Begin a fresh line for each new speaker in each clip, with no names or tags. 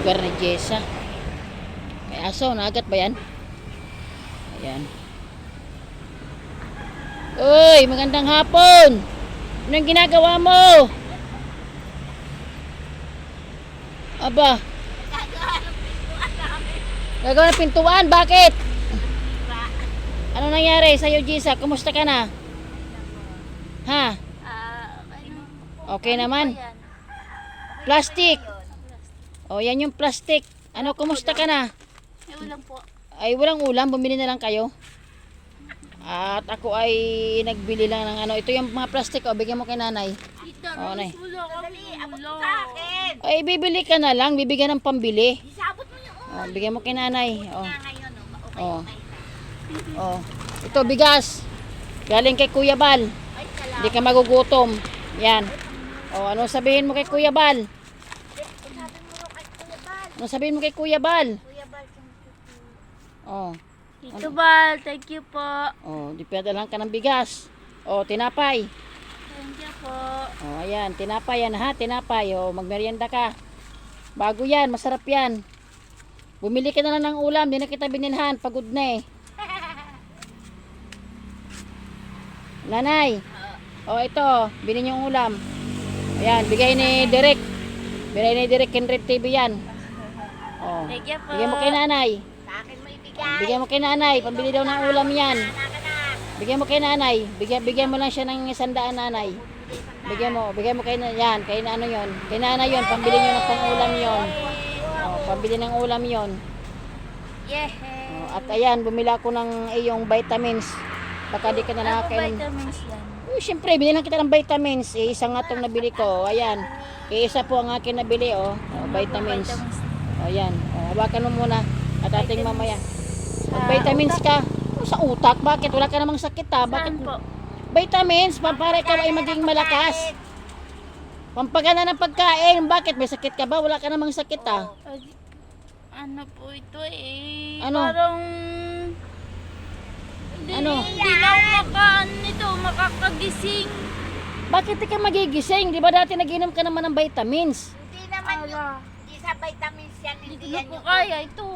lugar ni Jessa. May aso, nagat ba yan? Ayan. Uy, magandang hapon! Anong ginagawa mo? Aba. Gagawa ng pintuan? Bakit? Ano nangyari sa'yo, Jessa? Kumusta ka na? Ha? Okay naman? Plastic. O, yan yung plastic. Ano, kumusta ka na?
Ay, ulam po.
Ay, walang ulam. Bumili na lang kayo. At ako ay nagbili lang ng ano. Ito yung mga plastic. O, bigyan mo kay nanay.
Tita,
O, nay.
wala kami ulam.
Ay, bibili ka na lang. Bibigyan ng pambili.
Isabot mo yung
O, bigyan mo kay nanay. O.
ngayon.
O. O. Ito, bigas. Galing kay Kuya Bal.
Ay, salamat.
Hindi ka magugutom. Yan. O, ano sabihin mo kay Kuya Bal? Ano sabihin mo kay Kuya Bal?
Kuya Bal,
O.
Tito Bal, thank you po.
O, di lang ka ng bigas. O, tinapay.
Thank you po.
O, ayan. Tinapay yan ha. Tinapay. O, magmerienda ka. Bago yan. Masarap yan. Bumili ka na lang ng ulam. Di na kita binilhan. Pagod na eh. Nanay. O, ito. Bilhin yung ulam. Ayan. Bigay ni Derek. Bigay ni Derek Henry TV yan. O.
Thank you po.
Bigyan mo kay nanay.
Sa akin mo ibigay.
Bigyan mo kay nanay. Pambili daw ng ulam yan. Bigyan mo kay nanay. Bigyan mo lang siya ng 100 nanay. Bigyan mo kay yan, kay ano yon. Kay nanay yon, pambili niyo ng pang-ulam yon. Oh, pambili ng ulam yon.
Yeah.
Oh, at ayan, bumili ako ng iyong vitamins. Baka di ka na nakakain.
Vitamins yan.
Oh, syempre, binili kita ng vitamins. Isa nga tong nabili ko. Ayan. Isa po ang akin nabili, oh. Oh, vitamins. Oh, ayan. Oh, hawakan mo muna at ating mamaya. Vitamins ka. Sa utak, bakit? Wala ka namang sakit ha? Bakit?
Saan po?
Vitamins, para ikaw ay maging malakas. Pampagana ng pagkain. Bakit? May sakit ka ba? Wala ka namang sakit ha?
Ano po ito eh?
Ano?
Parang...
Ano?
Hindi na ako makakagising.
Bakit di ka magigising? Di ba dati nag-inom ka naman ng vitamins?
Hindi naman yung, hindi sa vitamins yan,
Hindi
hindi
ko na
yan
po
yung
kaya ito.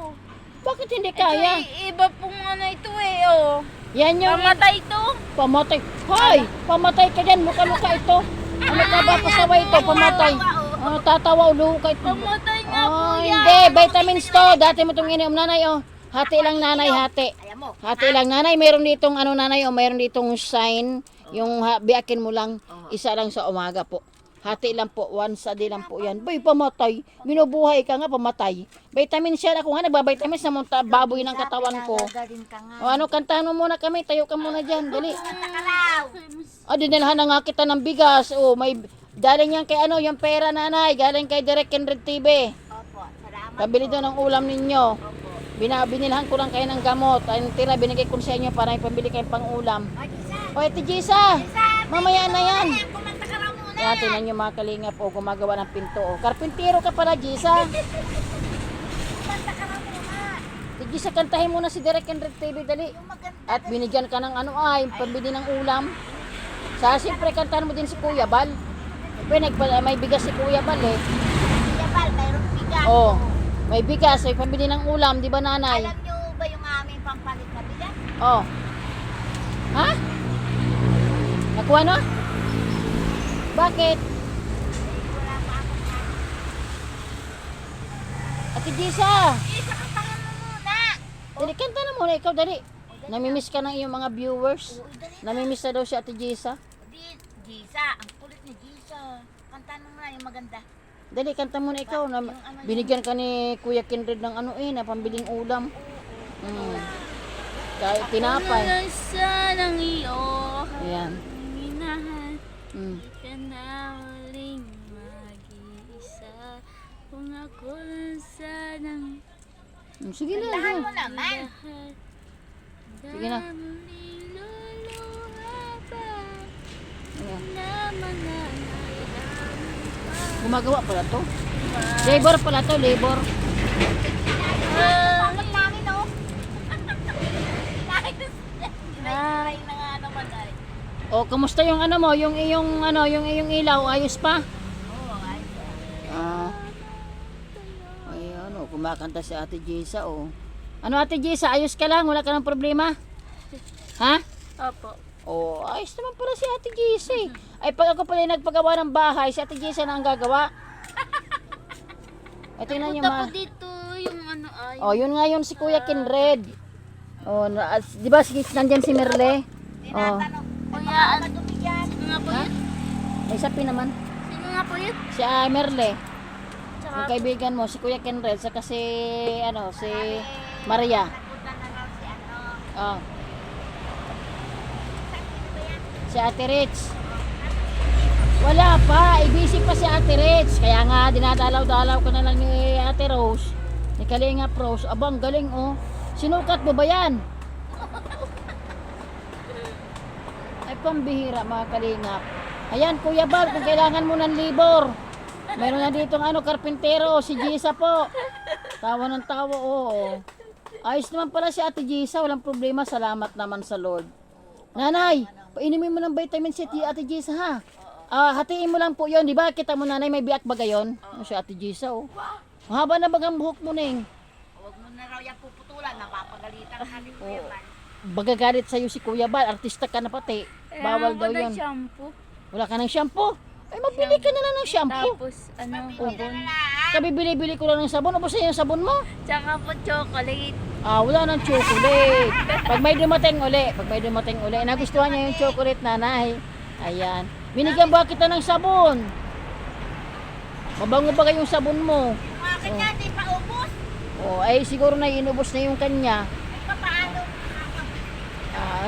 Bakit hindi kaya?
Ito iba pong ano ito eh, oh.
Yan yung
Pamatay ito.
pamatay. Hoy! Pamatay ka dyan. Mukha-mukha ito. Ano ka ba? Pasaway ito. Pamatay. Ano, tatawa ulo ka ito.
Pamatay nga po
Oh,
yan.
hindi. Vitamins to. Dati mo itong ininom, nanay, oh. Hati lang, nanay, hati.
Alam mo,
Hati lang, nanay. Meron ditong, ano, nanay, oh. Meron ditong sign. Yung biakin mo lang. Isa lang sa umaga po. Hati lang po. Once a day lang po yan. Bay, pamatay. Binubuhay ka nga, pamatay. Vitamins yan. Ako nga, nagbabitamins na munta. Baboy ng katawan ko.
gagaling ka nga.
O ano, kantahan mo muna kami. Tayo ka muna dyan. Dali.
Takalaw!
O, dinilhan na nga kita ng bigas. O, may... Galing yan kay ano, yung pera, nanay. Galing kay Direk Henry TV.
Opo, salamat
Pabili doon ng ulam ninyo.
Opo.
Binilhan ko lang kayo ng gamot. Ayun, tira, binigay ko sa inyo para ipabili kayong pang-ulam.
O, Jisa!
O, ito, Jisa.
Mamaya
Mamaya na yan.
Kumanta ka raw muna!
Yan, tingnan nyo mga kalingap. O, gumagawa ng pinto. O, karpintero ka pala, Jisa.
Kumanta ka raw muna!
Jisa, kantahin muna si Direk Henry TV, dali.
Yung maganda.
At binigyan ka ng ano ay, pambili ng ulam. Sa siyempre, kantahan mo din si Kuya Bal. Siyempre, may bigas si Kuya Bal eh.
Kuya Bal, mayroong bigas.
Oh, may bigas, may pambili ng ulam, di ba nanay?
Alam nyo ba yung aming pampalit na bigas?
Oh. Ha? Nakuha no? Bakit?
Wala pa ako na.
Ate Jisa,
Isa, kantahan mo muna!
dali kanta na muna ikaw, dali. Namimiss ka ng iyong mga viewers. Namimiss na daw si Ate Jisa.
Di, Jisa, ang kulit ni Jisa. Kantahan mo muna yung maganda.
Dali, kanta muna ikaw. Binigyan ka ni Kuya Kindred ng ano na pambiling ulam. Kahit tinapay.
Ano sanang iyo.
Ayan.
Minahan.
Mm.
Ka na uling mag-iisa. Kung ako lang sanang
Sige na.
Kantahan
Sige.
mo naman.
Sige na.
Luluha pa
Ayan.
na mga
Gumagawa pala to. Labor pala to, labor.
Bakit namin, oh? Nakikita na nga naman ay.
O, kamusta yung ano mo, yung iyong ilaw, ayos pa?
Oo, ay.
Ah. Ayan. Oh, kumakanta si Ate Jessa, oh. Ano Ate Jessa, ayos ka lang? Wala ka ng problema? Ha?
Opo.
Oh, ayos naman pala si Ate Jessa eh. Ay, pag ako pala yung nagpagawa ng bahay, si Ate Jessa na ang gagawa. Ay, tingnan niyo
Punta
ma.
po dito yung ano ay.
Oh, yun nga yun si Kuya Kinred. Oh, di ba nandyan si Merle? Oh,
Kuya, ano sino nga po
ha?
yun?
May sapi naman.
Sino nga po yun?
Si Merle.
Tsaka,
Yung kaibigan mo, si Kuya Kinred, saka si, ano, si Maria.
Nagpunta na raw si ano.
Oh. Si Ate Rich. Wala pa, busy pa si Ate Rich. Kaya nga, dinadalaw-dalaw ko na lang ni Ate Rose. Ni Kalinga Rose. Abang, galing oh. Sinukat mo ba yan? Ay, pambihira mga Kalingap. Ayan, Kuya Bal, kung kailangan mo ng libor. Meron na ditong ano, karpintero, si Jessa po. Tawa ng tawa, oo. Ayos naman pala si Ate Jessa, walang problema. Salamat naman sa Lord. Nanay, painimin mo ng vitamin C, Ate Jessa, ha? Hatiin mo lang po yon, di ba? Kita mo nanay, may biak ba gayon? Si Ate Jessa, oh. Mahaba na bagang buhok mo, Neng.
Huwag mo na raw yan puputulan. Napapagalitan ka ni Kuya
Oo.
Bal.
Bagagalit sa'yo si Kuya Bal, artista ka na pati. Bawal daw
yun.
yun.
Shampoo.
Wala ka ng shampoo? Ay, mabili ka na lang ng shampoo.
Tapos, ano,
Bibili na lang.
Kabibili-bili ko lang ng sabon. Ubos na yung sabon mo.
Tsaka po chocolate.
Wala ng chocolate. Pag may dumating uli. Nagustuhan niya yung chocolate, nanay. Ayan. Binigyan ba kita ng sabon? Mabango ba yung sabon mo?
Mga kanya, di pa ubos.
Ay siguro na inubos na yung kanya.
Ay, papaano?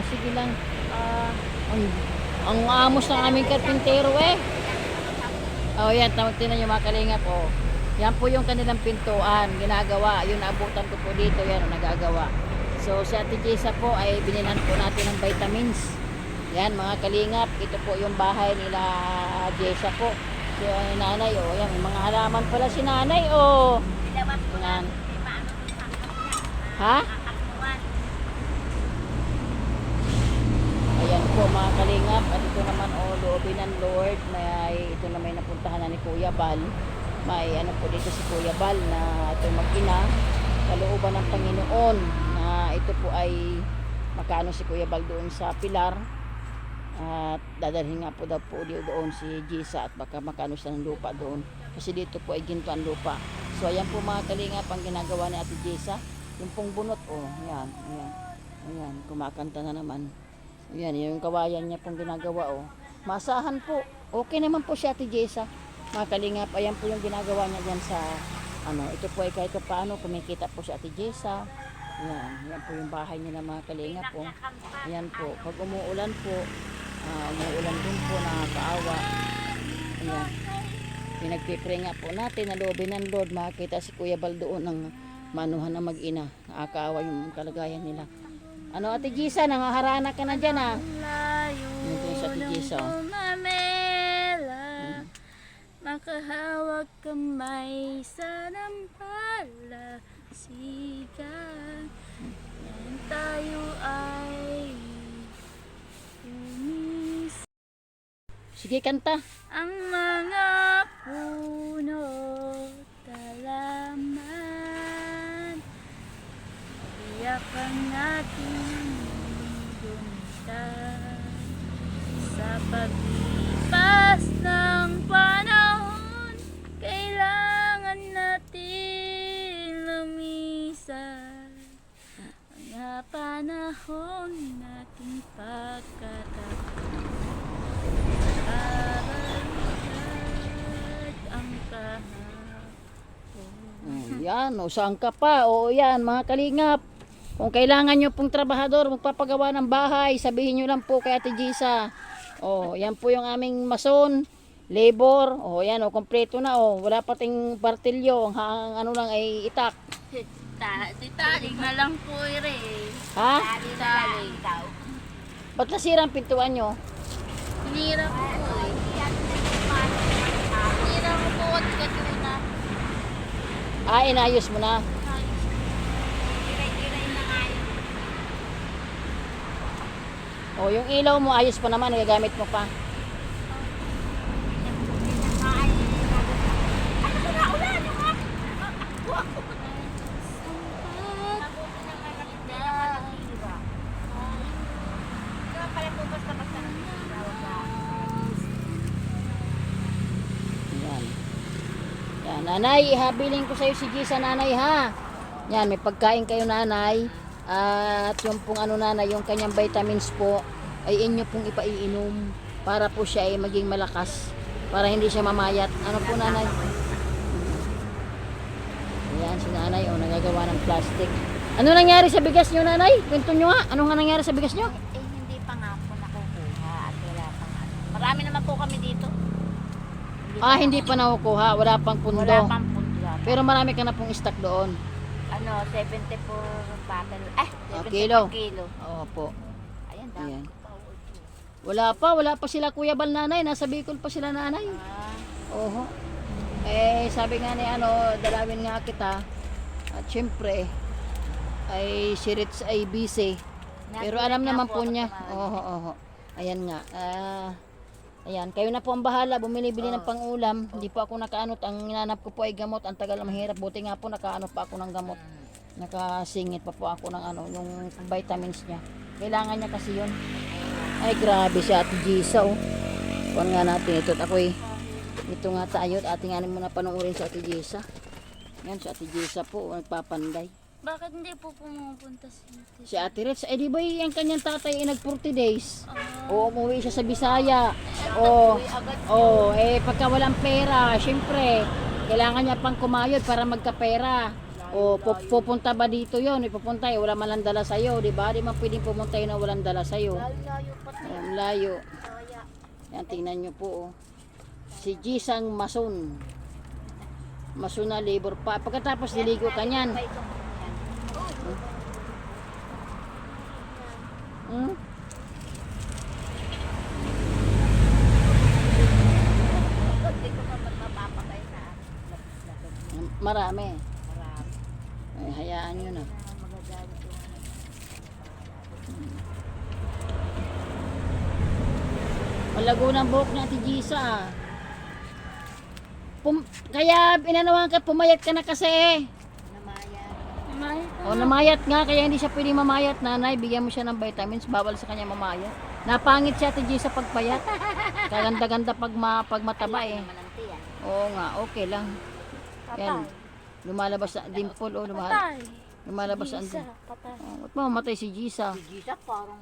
Sige lang. Ang amos ng aming karpintero eh. Yan, tinan yung mga kalingap po. Yan po yung kanilang pintuan, ginagawa. Yung naabutan ko po dito, yan, nagagawa. So, si Ate Jessa po ay binilhan po natin ng vitamins. Yan, mga kalingap, ito po yung bahay nila Jessa po. So, nanay, yan, may mga halaman pala si nanay,
Ilabas ko
Yan.
lang. Di pa ano sa kanya.
Ha?
Kakatuan.
Ayan po mga kalingap, at ito naman loobin ng Lord, ito na may napuntahan na ni Kuya Bal. May ano po dito si Kuya Bal na ito mag-ina, kalooban ng Panginoon na ito po ay makaano si Kuya Bal doon sa Pilar. At dadalhin nga po daw po doon si Jessa at baka makano siya ng lupa doon. Kasi dito po ay ginto ang lupa. So ayan po mga kalingap ang ginagawa ni Ate Jessa. Yung pong bunot, ayan. Ayan, kumakanta na naman. Ayan, yung kawayan niya pong ginagawa, Masahan po. Okay naman po si Ate Jessa. Mga kalingap, ayan po yung ginagawa niya dyan sa, ito po ay kahit paano, kumikita po si Ate Jessa. Ayan po yung bahay nila mga kalingap, Ayan po, pag umuulan po, umuulan din po, nakakaawa. Ayan. Pinagpipre nga po natin na loobin ng Lord, makakita si Kuya Bal doon ng manuhan na mag-ina. Nakakaawa yung kalagayan nila. Ano Ate Jessa, nangaharana ka na dyan
Layo
Ito yung sa Ate Jessa,
ng mamela, makahawak kamay sa nampala, sigan, nang tayo ay umis.
Sige, kanta.
Ang mga puno talaman, iyak ang ating buntan. Sa paglipas ng panahon, kailangan natin lumisan. Mga panahon nating pagkataon, babaliktad ang kahapon.
Yan, saan ka pa? Yan, mga kalingap. Kung kailangan nyo pong trabahador, magpapagawa ng bahay, sabihin nyo lang po kay Ate Jessa. Yan po yung aming mason, labor. Yan, kompleto na. Wala pating partilyo. Ang ano lang ay itak.
Titalig na lang po
Ha?
Titalig.
Ba't nasira ang pintuan nyo?
Hinira ko po Hinira ko po at katuna.
Inayos mo na.
Tiray-tiray na nga yun.
Yung ilaw mo, ayos pa naman, nagagamit mo pa.
Ay, ano ba na ulan?
Yan, nanay, ihabiling ko sa'yo si Gisa, nanay, ha? Yan, may pagkain kayo, nanay. At yung pong ano, nanay, yung kanyang vitamins po, ay inyo pong ipaiinom para po siya ay maging malakas. Para hindi siya mamayat. Ano po, nanay? Ayan, si nanay, nagagawa ng plastic. Ano nangyari sa bigas nyo, nanay? Kwento nyo nga. Ano nga nangyari sa bigas nyo?
Eh, hindi pa nga po nakukuha at wala pang ano. Marami naman po kami dito.
Hindi pa nakukuha. Wala pang pundo.
Wala pang punla.
Pero marami ka na pong stock doon.
Ano, 70 po bottle. 70
kilo.
per kilo.
Opo.
Ayan, dami
Ayan.
pa.
Wala pa sila Kuya Bal, nanay. Nasa Bicol pa sila, nanay. Oho. Sabi nga ni dalawin nga kita. At syempre, ay si Ritz ay busy. Pero alam naman po niya. Oho. Ayan nga. Ayan, kayo na po ang bahala. Bumili-bili ng pang-ulam. Hindi po ako nakaanot. Ang hinanap ko po ay gamot. Ang tagal na mahirap. Buti nga po nakaanot pa ako ng gamot. Nakasingit pa po ako ng yung vitamins niya. Kailangan niya kasi yun. Ay, grabe si Ate Gisa, oh. Kuhan nga natin ito. At ako'y, ito nga tayo. At ating anin muna panoorin si Ate Gisa. Yan, si Ate Gisa po, nagpapanday.
Bakit hindi po pumupunta
Si Ate Ritz, di ba yung kanyang tatay ay nag 40 days? O umuwi siya sa Bisaya. Pagka walang pera, syempre, kailangan niya pang kumayod para magkapera. Pupunta ba dito yon? Pupunta wala man lang dala sa'yo, di ba? Di man pwedeng pumunta yun na walang dala sa'yo.
Layo pa.
Layo. Yan, tingnan nyo po. Si Gisang Mason. Mason na labor pa. Pagkatapos diligo ka niyan.
Hindi ko naman mapapakay na.
Marami. Ay, hayaan nyo na. Malago ng buhok ni Ate Gisa. Kaya inanawan ka, pumayat ka na kasi. Namayat nga, kaya hindi siya pwede mamayat, nanay. Bigyan mo siya ng vitamins, bawal sa kanya mamayat. Napangit siya, Ate Gisa, pagpayat. Kaganda-ganda pag mataba eh. Oo nga, okay lang. Yan. Lumalabas sa dimple, lumalabas sa andin. Ba't mamamatay si Gisa?
Si Gisa parang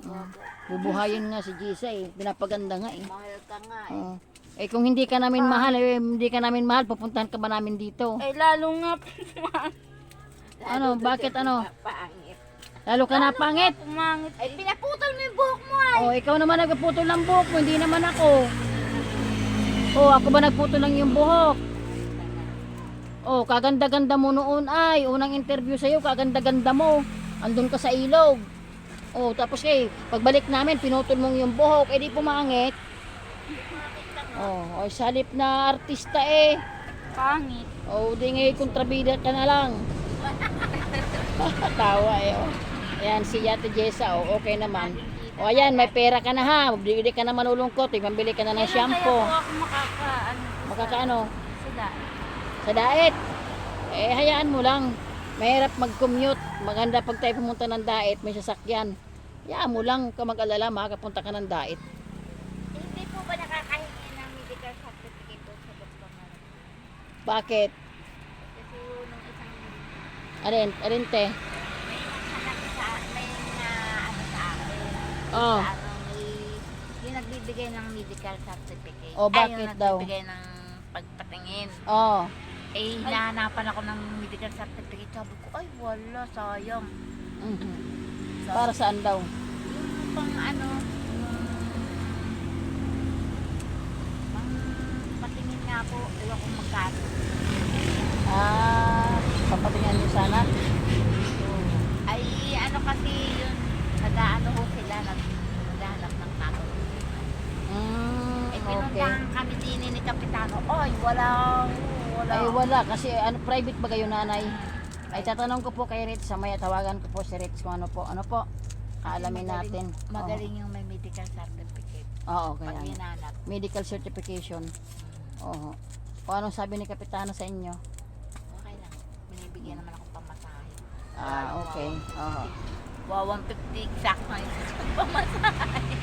Bubuhayin nga si Gisa eh. Pinapaganda nga eh.
mahal ka nga eh.
Oo. Kung hindi ka namin mahal, pupuntahan ka ba namin dito?
Lalo nga po.
Ano, bakit ano?
Pangit.
Lalo ka na pangit?
Pumangit.
Ay, pinaputol mo yung buhok mo ay.
Ikaw naman nagputol ng buhok mo, hindi naman ako. Ako ba nagputol lang yung buhok? Kaganda-ganda mo noon ay. Unang interview sa'yo, kaganda-ganda mo. Andun ka sa ilog. Tapos pagbalik namin, pinutol mong yung buhok, di pumangit. Salip na artista eh.
Pangit.
Di ngayon kontrabida ka na lang. Tawa eh. Ayan, si Ate Jessa, okay naman. Ayan, may pera ka na ha. Hindi ka na manulungkot. Pambili ka na ng shampoo.
Kaya po ako
Makakaano?
sila.
Sa daet. Hayaan mo lang. Mahirap mag-commute. Maganda pag tayo pumunta ng daet, may sasakyan. Hayaan mo lang ka mag-alala, makakapunta ka ng daet.
Hindi po ba nakakahingi ng medical certificate po sa doktor na?
Bakit?
Kasi nung isang
Alin te?
may ano sa akin.
Oh.
Yung nagbibigay ng medical certificate.
Bakit
yung
daw?
nagbibigay ng pagpatingin. Hinahanapan ako ng medical certificate. Sabi ko, ay wala, sayang.
Para saan daw?
Yung pang pang patingin nga po, ewan kung magkano.
Papatingnan nyo sana?
Ay, kasi yun, nag-ano ho sila, naghahanap ng tao. Pinuntahan kami din ni Kapitano. Ay, wala.
Ay wala, kasi private ba kayo, nanay? Ay tatanong ko po kay Ritz, samaya tawagan ko po si Ritz kung ano po. Alamin natin.
Magaling yung may medical certificate.
Oo,
Pag
kaya
hinanap.
medical certification. Oo. O anong sabi ni Kapitano sa inyo?
Okay lang. Binibigyan naman ako pamasahe.
Okay. Oo.
150 exact na yung pamasahe.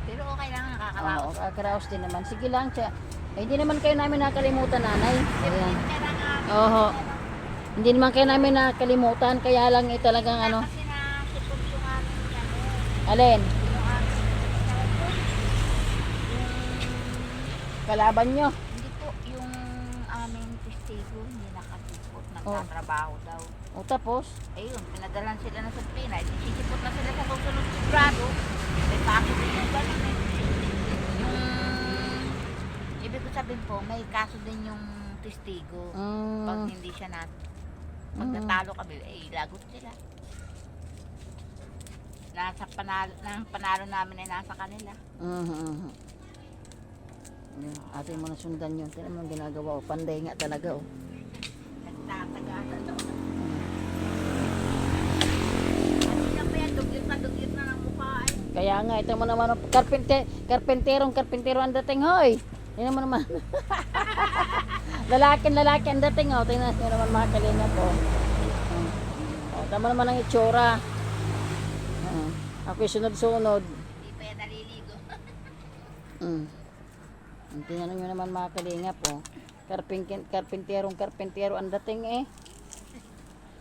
Pero okay lang, nakakaraos.
Kakaraos din naman. Sige lang, hindi naman kayo namin nakalimutan, nanay. Ayan.
Kaya nga,
Oho. Hindi naman kayo namin nakalimutan, kaya lang talagang ano.
kasi nasipot yung aming yan.
Alin?
Yung aming
Kalaban nyo.
hindi po, yung aming testigo, hindi nakasipot, nagtatrabaho daw.
O tapos?
Ayun, pinadalan sila na sa Pinas. Sisipot na sila sa susunod sigurado. May pakit din yung ganun eh. Yung, ibig ko sabihin po, may kaso din yung testigo. Pag hindi siya pag natalo kami, lagot sila. Nasa panalo namin ay nasa kanila.
Atin mo na sundan yun. Tignan mo ang ginagawa. Panday nga talaga.
Nagtatagasan daw. Ano na pa yan, dugyot na ng mukha eh.
Kaya nga, ito mo naman. Karpentero ang dating, hoy. Tingnan mo naman. lalaki ang dating, oh. Tingnan nyo naman mga kalinga po. Tama naman ang itsura. Ako sunod-sunod.
Hindi pa yan naliligo.
Tingnan nyo naman mga kalinga po. Karpentero ang dating eh.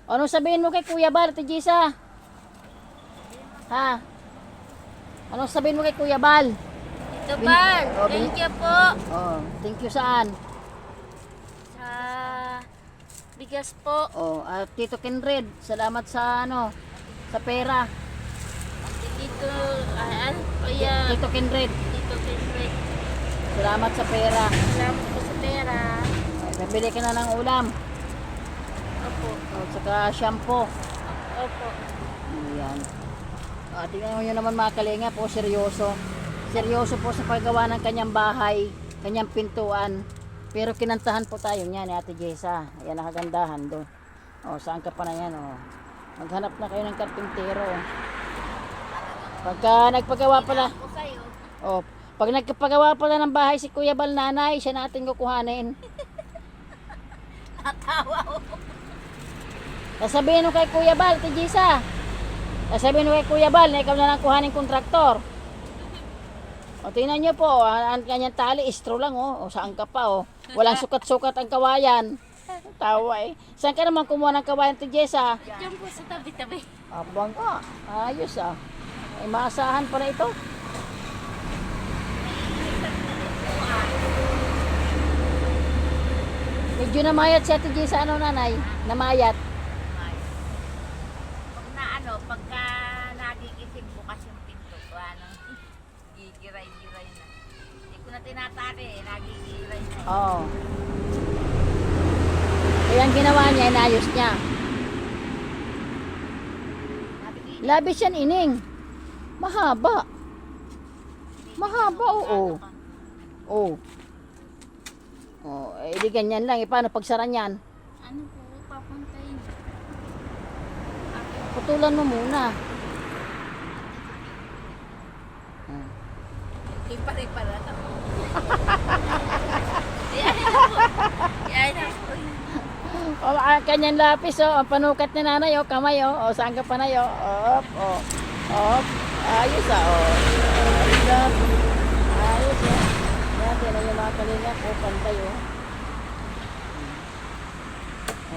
Ano sabihin mo kay Kuya Bal, Ate Gisa? Ha? Ano sabihin mo kay Kuya Bal?
Ito Bal,
Oh,
thank you po
Oh, thank you saan?
sa bigas po.
Oh, Tito Kenred, salamat sa sa pera.
Dito, kuya,
Tito Kenred,
dito kay
salamat sa pera.
salamat po sa pera.
Bibili ka na ng ulam.
Opo,
Oh, saka shampoo.
opo.
Ayan. Tingnan nyo naman mga kalinga po, seryoso. Seryoso po sa paggawa ng kanyang bahay, kanyang pintuan. Pero kinantahan po tayo niyan ni Ate Jessa. Ayan, nakagandahan doon. O, saan ka pa na yan? O. Maghanap na kayo ng karpintero. Pagka nagpagawa pala,
Ako sa'yo.
pag nagpagawa pala ng bahay si Kuya Bal nanay, siya natin kukuhanin.
Natawa ko.
Sasabihin mo kay Kuya Bal, Ate Jessa. Sasabihin mo kay Kuya Bal na ikaw na lang kuhanin kontraktor. O, tingnan nyo po, ang kanyang tali, istro lang, o saan ka pa, walang sukat-sukat ang kawayan. Tawa eh. Saan ka naman kumuha ng kawayan, Ate Jessa?
Diyan po sa tabi-tabi.
Abang ka. Ayos ah. Ay, maasahan pa na ito. Medyo namayat si Ate Jessa, nanay? Namayat.
Pagka nagigising bukas yung pinto ko, gigiray-giray na. Hindi ko na tinatari, nagigiray na.
Oo. Kaya ang ginawa niya, inayos niya. Labis yan, ining. Mahaba. Mahaba, oo. Oo. Oh, di ganyan lang. Paano pagsara niyan?
Ano po, papuntayin?
Putulan mo muna.
Hindi pa rin pala ito.
Yan na po.
O, kanyang lapis, ang panukat ni nanay, kamay, saan ka panay, op, op, ayos, ayos na, ayos, yan, tinan yung mga kalinga, pantay,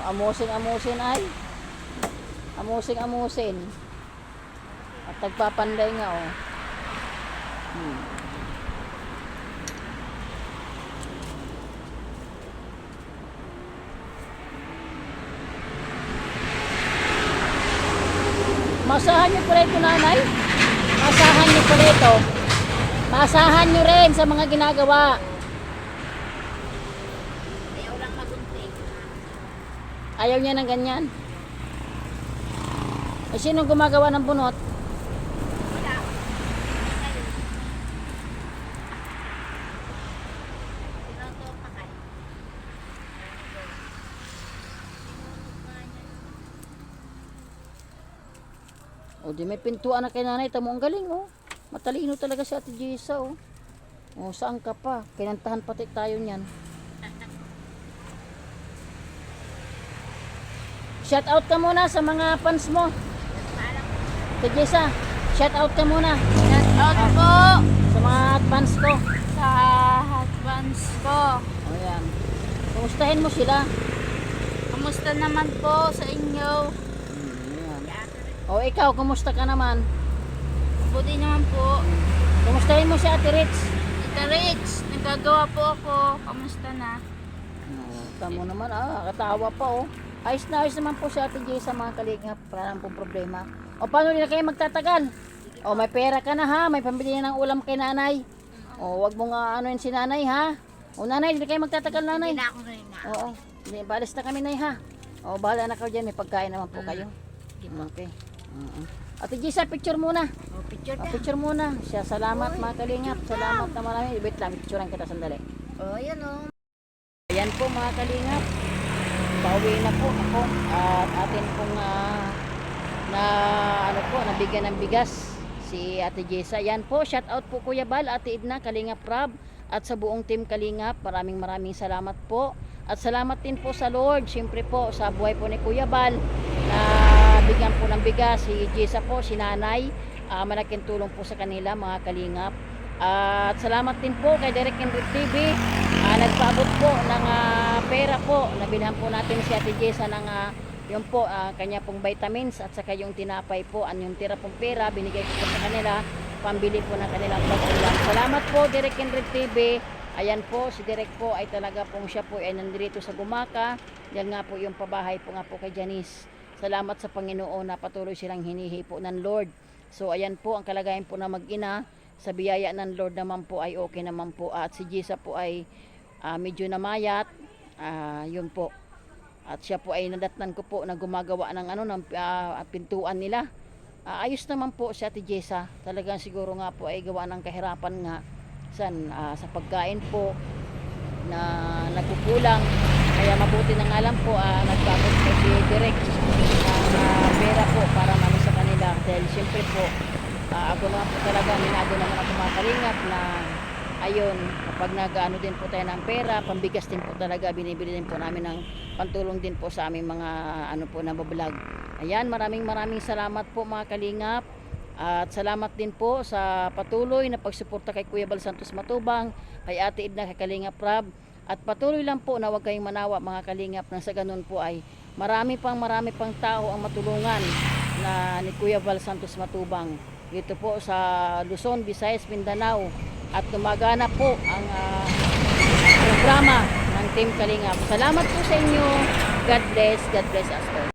amusin, ay, amusin, at tagpapanday nga, Masahan nyo pala ito, nanay. Masahan nyo pala ito. Masahan nyo rin sa mga ginagawa.
Ayaw lang magunting.
Ayaw niya ng ganyan. Eh, sino gumagawa ng bunot?
Wala. Tinotopakay.
O, di may pintuan na kay nanay. Tamo ang galing, Matalino talaga si Ate Jessa, saan ka pa? Kinantahan pati tayo niyan. Shout out ka muna sa mga fans mo. Ate Jessa, shout out ka muna.
Shout out po
Sa mga fans ko.
sa husband. fans ko.
O yan. Kumustahin mo sila.
Kamusta naman po sa inyo?
Yan. O ikaw, kumusta ka naman?
Mabuti naman po.
Kumustahin mo si Ate Rich.
Tita Rich, nagagawa po ako. Kamusta na?
Tamo naman, katawa pa oh. Ayos na ayos naman po si Ate Jay sa mga kalingap. Parang pong problema. O paano nila kayo magtatagal? O may pera ka na ha, may pambili na ng ulam kay nanay. O wag mo nga ano yun si nanay ha. O nanay, hindi kayo magtatagal nanay.
Hindi na ako rin na.
Oo, hindi, balis na kami nay ha. O bahala na kayo dyan, may pagkain naman po kayo. Okay. Ate Jay, picture muna.
Oh, picture
O,
ka.
picture muna. Siya, salamat mga kalingap. Salamat na marami. Wait lang, picturean kita sandali.
Oh, yan oh.
Ayan po mga kalingap. Pauwi na po ako at atin pong nabigyan ng bigas si Ate Jessa. Yan po, shout out po Kuya Bal, Ate Edna, Kalingap Rab at sa buong team Kalingap. Maraming salamat po. At salamat din po sa Lord, siyempre po sa buhay po ni Kuya Bal na bigyan po ng bigas si Jessa po, si Nanay. Malaking tulong po sa kanila mga Kalingap. At salamat din po kay Derek and Ruth TV. Nagpaabot po ng pera po. Nabilhan po natin si Ate Jessa ng yung po kanya pong vitamins at saka yung tinapay po. Yung tira pong pera binigay ko po sa kanila. Pambili po ng kanilang pag-ulam. Salamat po Derek and Ruth TV. Ayan po, si Derek po ay talaga pong siya po ay nandito sa Gumaka. Yan nga po yung pabahay po nga po kay Janice. Salamat sa Panginoon na patuloy silang hinihi po ng Lord. So ayan po ang kalagayan po na mag-ina. Sa biyaya ng Lord naman po ay okay naman po. At si Jessa po ay medyo namayat. Yun po. At siya po ay nadatnan ko po na gumagawa ng pintuan nila. Ayos naman po si Ate Jessa. Talagang siguro nga po ay gawa ng kahirapan nga sa pagkain po na nagkukulang. Kaya mabuti na nga lang po nagpapot po si Direk ng pera po para mami sa kanila. Dahil siyempre po ako naman po talaga, minago naman ako mga kalingap na ayun, kapag nag-ano din po tayo ng pera, pambigas din po talaga, binibili din po namin ng pantulong din po sa aming mga nabablog. Ayan, maraming salamat po mga kalingap. At salamat din po sa patuloy na pagsuporta kay Kuya Bal Santos Matubang, kay Ate Edna, kay Kalingap Rab. At patuloy lang po na huwag kayong manawa mga kalingap na sa ganun po ay marami pang tao ang matulungan na ni Kuya Bal Santos Matubang dito po sa Luzon, Visayas, Mindanao. At gumagana po ang programa ng Team Kalingap. Salamat po sa inyo. God bless us all.